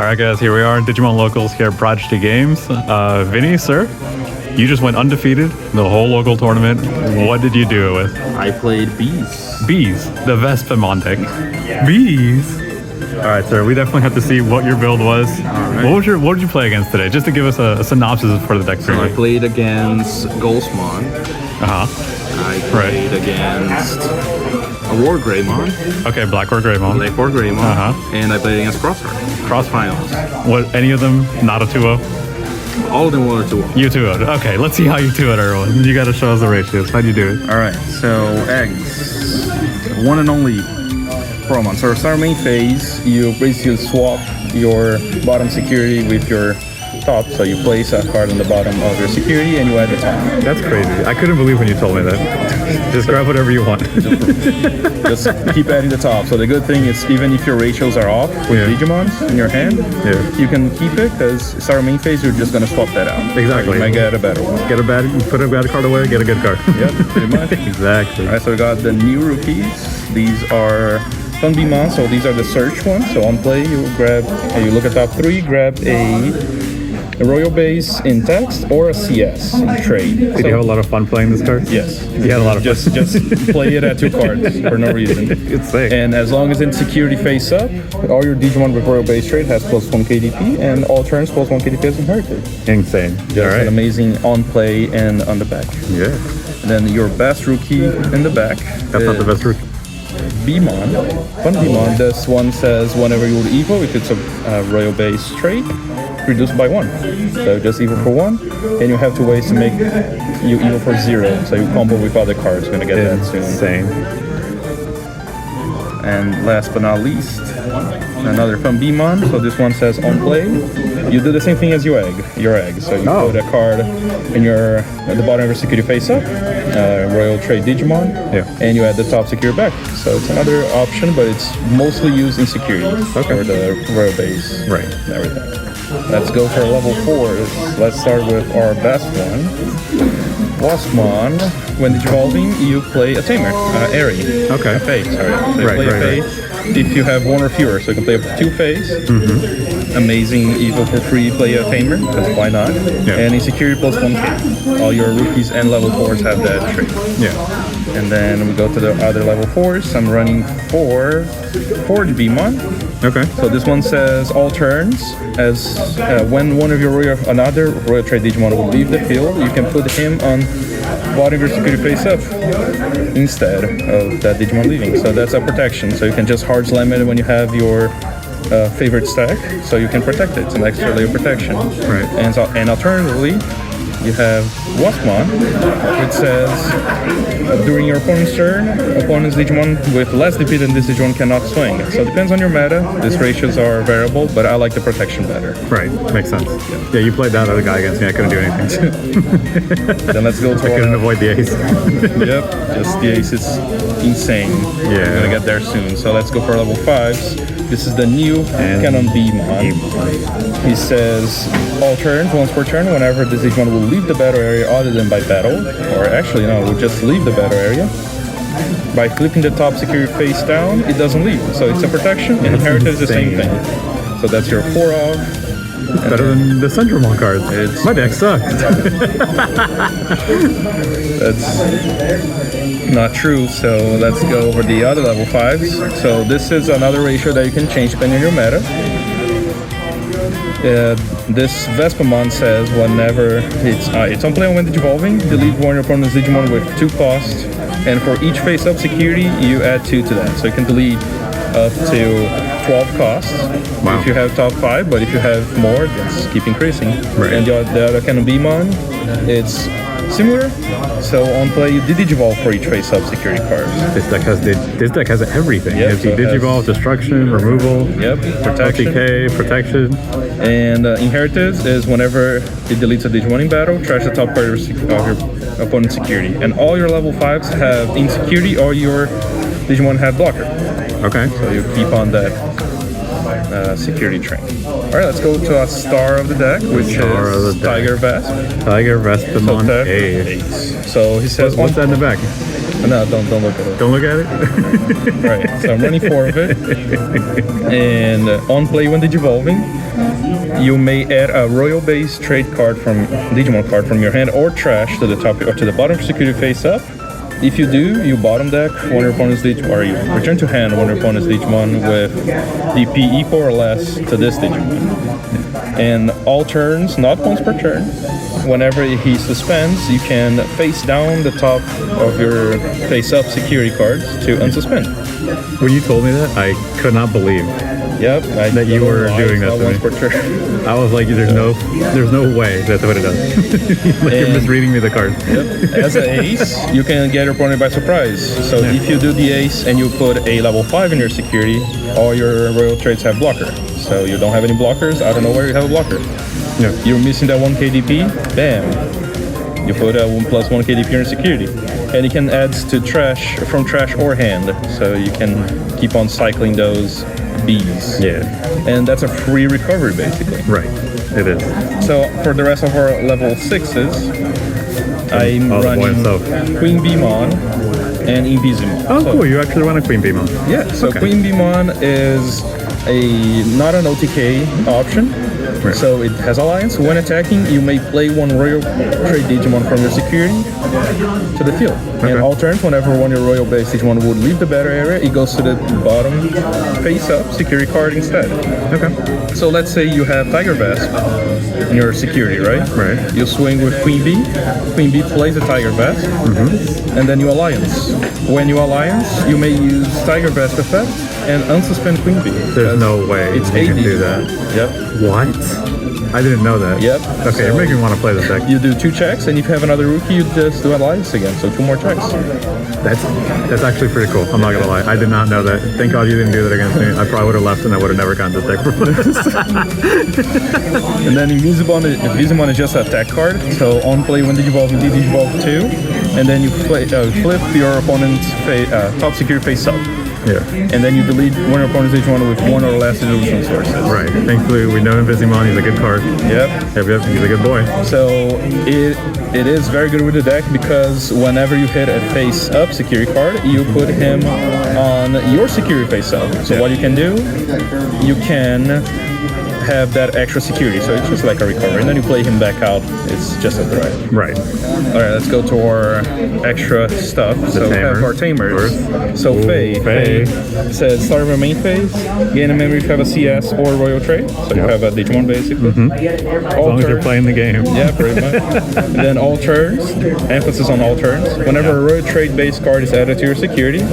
Alright guys, here we are in Digimon Locals here at Prodigy Games. Vinny, sir, you just went undefeated the whole local tournament. What did you do it with? I played Bees. Bees, the Vespamon deck. Bees? Alright sir, we definitely have to see what your build was. Right. What did you play against today? Just to give us a synopsis for the deck. So I played against Vespamon. I played against a War Greymon. Okay, Black War Greymon. Black War Greymon. And I played against Crossfire. Cross finals. What? Any of them not a 2-0? All of them were 2-0. You 2-0'd. Okay, let's see how you 2-0'd everyone. You gotta show us the ratios. How'd you do it? Alright, so eggs. One and only Promon. So start main phase, you basically swap your bottom security with your top. So you place a card on the bottom of your security and you add the top. That's crazy. I couldn't believe when you told me that. Just grab whatever you want. Just keep adding the top. So the good thing is, even if your ratios are off with Digimons in your hand, you can keep it, because start main phase, you're just going to swap that out. Exactly. You might get a better one. Put a bad card away, get a good card. Yep, pretty much. Exactly. Alright, so we got the new rookies. These are Vespamon, so these are the search ones. So on play, you look at top 3, grab a Royal Base in text or a CS in trade. Did you have a lot of fun playing this card? Yes. You had a lot of fun. Just play it at 2 cards for no reason. It's sick. And as long as it's security face up, all your Digimon with Royal Base trade has +1 KDP, and all turns +1 KDP as inherited. Insane. Just an amazing on play and on the back. Yeah. And then your best rookie in the back. That's not the best rookie. Vespamon. Vespamon. This one says whenever you would evo, if it's a Royal Base trade, reduced by 1. So just evo for 1, and you have 2 ways to make you evo for 0. So you combo with other cards. Gonna get that soon. Insane. And last but not least, another Vespamon. So this one says on play, you do the same thing as your egg. So you put a card in at the bottom of your security face up, Royal Trade Digimon, and you add the top security back. So it's another option, but it's mostly used in security for the Royal Base, and everything. Let's go for level 4s. Let's start with our best one, Vespamon. When evolving, you play a Tamer, Airy. Okay. A Fae, sorry. So you play a Fae if you have 1 or fewer. So you can play up to 2 Faes. Amazing evo for free, play a Tamer, because why not? And in security +1k. All your rookies and level 4s have that trait. And then we go to the other level 4s. I'm running 4 Digimon. Okay. So this one says all turns, as when one of your another Royal Trade Digimon will leave the field, you can put him on bottom of your security face up instead of that Digimon leaving. So that's a protection. So you can just hard slam it when you have your favorite stack, so you can protect it. It's an extra layer of protection. And alternatively, you have Vespamon, which says during your opponent's turn, opponent's Digimon with less DP than this Digimon cannot swing. So it depends on your meta. These ratios are variable, but I like the protection better. Right, makes sense. Yeah, you played that other guy against me. I couldn't do anything. Then let's go to I couldn't avoid the ace. Just the ace is insane. Yeah. We're gonna get there soon. So let's go for level 5s. This is the new Canon Digimon. He says all turns, once per turn, whenever this Digimon will leave the battle area other than by battle, or actually no, will just leave the battle area. By flipping the top security face down, it doesn't leave. So it's a protection, and inherited is the same thing. So that's your 4 off. Better than the Centramon cards. My deck sucks. That's not true. So let's go over the other level 5s. So this is another ratio that you can change depending on your meta. This Vespamon says whenever it's on play and when evolving, delete one of your opponent's Digimon with 2 cost, and for each face-up security, you add 2 to that. So you can delete up to 12 costs if you have top 5, but if you have more, just keep increasing. And the other Canon Digimon, it's similar. So on play, you Digivolve for each face-up security card. This deck has everything. It has Digivolve, destruction, removal, protection, LTK, protection. And inheritance is whenever it deletes a Digimon in battle, trash the top part of your opponent's security. And all your level 5s have insecurity, or your Digimon have blocker. Okay. So you keep on that security train. Alright, let's go to a star of the deck, which is Tiger Vesp. Tiger Vespamon Ace. So he says... What's that in the back? No, don't look at it. Don't look at it. Right, so I'm running 4 of it. And on play when digivolving, you may add a royal base trade card from Digimon card from your hand or trash to the top or to the bottom security face up. If you do, you bottom deck one your opponent's Digimon, or you return to hand one your opponent's Digimon with DP equal or less to this Digimon. And all turns, not once per turn, whenever he suspends, you can face down the top of your face up security cards to unsuspend. When you told me that, I could not believe Yep, that you were doing that to once me. per turn. I was like, there's no way that's what it does. Like, you're misreading me the card. Yep. As an ace, you can get your opponent by surprise. So if you do the ace and you put a level 5 in your security, all your royal traits have blocker. So you don't have any blockers, I don't know where you have a blocker. Yeah. You're missing that 1 KDP, bam. You put a 1 plus 1 KDP in your security. And it can add to trash, from trash or hand. So you can keep on cycling those Bs. Yeah. And that's a free recovery basically. Right. It is. So for the rest of our level 6s, I'm running Queen Bimon and Invisimon. Oh, cool. You actually run a Queen Beamon. Yeah, so Okay. Queen Bimon is not an OTK option. Right. So it has alliance. When attacking, you may play 1 royal trade Digimon from your security to the field. Okay. And all turns, whenever 1 your royal base Digimon would leave the battle area, it goes to the bottom face up security card instead. Okay. So let's say you have Tiger Vesp in your security, right? Right. You swing with Queen B. Queen B plays a Tiger Vesp, and then you alliance. When you alliance, you may use Tiger Vesp effect and unsuspend Queen B. There's no way It's you can 80. do that. Yep. What? I didn't know that. Yep. Okay, So- you're making me want to play this deck. You do 2 checks, and if you have another rookie, you just do alliance again. So 2 more checks. That's actually pretty cool. I'm not gonna lie. I did not know that. Thank God you didn't do that against me. I probably would have left and I would have never gotten this deck for And then Invisimon is just an attack card. So on play when Digivolve, you Digivolve 2, and then you flip your opponent's top security face up. Yeah. And then you delete 1 of your opponent's Digimon with 1 or less illusion sources. Right. Thankfully, we know Vespamon. He's a good card. Yep. Yep. He's a good boy. So it is very good with the deck because whenever you hit a face up security card, you put him on your security face up. So what you can do, you can have that extra security. So it's just like a recovery. And then you play him back out. It's just a threat. Right. All right, let's go to our extra stuff. So we have our tamers. So Faye says start of your main phase, gain a memory if you have a CS or royal trait. So you have a Digimon basically. As long as you're playing the game. Yeah, pretty much. And then all turns, emphasis on all turns. Whenever a royal trait based card is added to your security,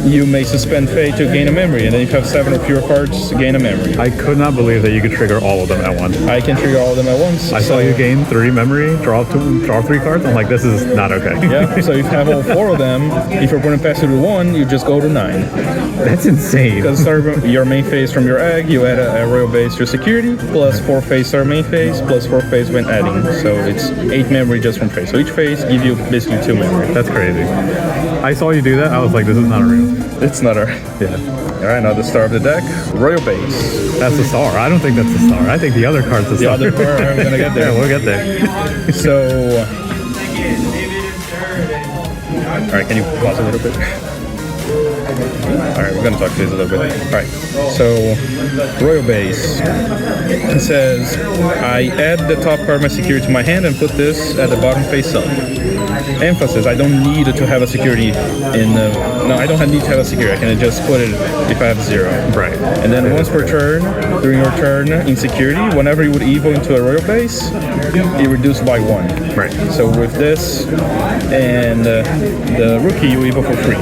you may suspend Faye to gain a memory, and then if you have 7 or fewer cards, gain a memory. I could not believe that you could trigger all of them at once. I can trigger all of them at once. I saw you gain 3 memory, draw 3 cards. I'm like, this is not okay. Yeah, so if you have all 4 of them, if your opponent passes to 1, you just go to 9. That's insane. Because start your main phase from your egg, you add a royal base to your security, plus 4 phase start main phase, plus 4 phase when adding. So it's 8 memory just from phase. So each phase gives you basically 2 memory. That's crazy. I saw you do that. I was like, this is not real. It's not our... Yeah. All right, now the star of the deck, royal base. That's the star. I don't think that's the star. I think the other card's the star. The other card, we're gonna get there. Yeah, we'll get there. So... All right, can you pause a little bit? All right, we're gonna talk to this a little bit. All right, so royal base. It says I add the top card of my security to my hand and put this at the bottom face up. Emphasis: I don't need to have a security in the. No, I don't need to have a security. I can just put it if I have 0. Right. And then once per turn, during your turn in security, whenever you would evo into a royal base, it reduced by 1. Right. So with this and the rookie, you evo for free.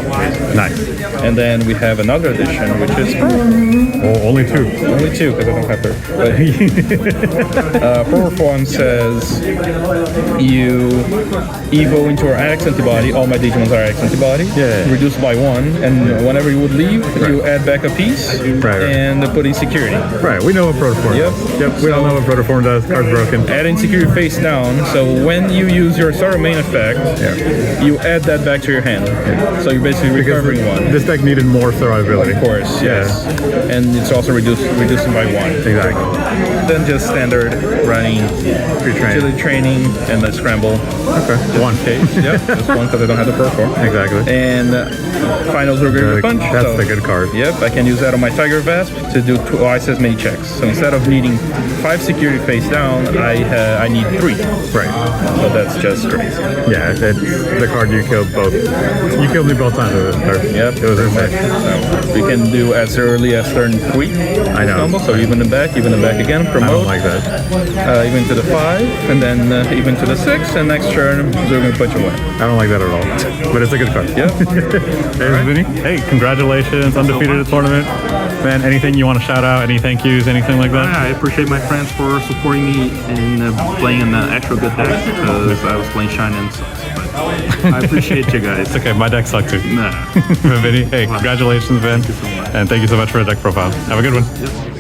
Nice. And then we have another edition, which is Oh, only 2. only 2 because I don't have 3. But Power Form says you evo into our Axe antibody. All my Digimons are Axe antibody. Yeah. Reduced by 1, and whenever you would leave, you add back a piece and put in security. Right. We know what Protoform Yep. does. Yep. We all know what Protoform does. Card's broken. Add in security face down. So when you use your Star main effect, you add that back to your hand. So you're basically recovering 1. This deck deck needed more survivability. Of course, yes. And it's also reducing by 1. Exactly. Then just standard running, agility training, and the scramble. Okay. One. Case. Yeah, just one because I don't have the Pro 4. Exactly. And finals Rigor Punch. That's the good card. Yep, I can use that on my Tiger Vesp to do twice as many checks. So instead of needing 5 security face down, I need 3. Right. So that's just crazy. Yeah, it's the card you killed both. You killed me both times with it. Yep, It was insane. So we can do as early as turn 3. I know. Combo, so even the back again, promote. I don't like that. Even to the 5, and then even to the 6, and next turn, they're going to put you away. I don't like that at all. But it's a good card. Yep. Hey, Vinny. Hey, congratulations. Undefeated at tournament. Man, anything you want to shout out? Any thank yous? Anything like that? I appreciate my friends for supporting me in playing an actual good deck because I was playing Shine and sucks. But I appreciate you guys. It's okay, my deck sucked too. Nah. Vinny, hey, congratulations, Vin. Thank you so much. And thank you so much for the deck profile. Have a good one. Yep.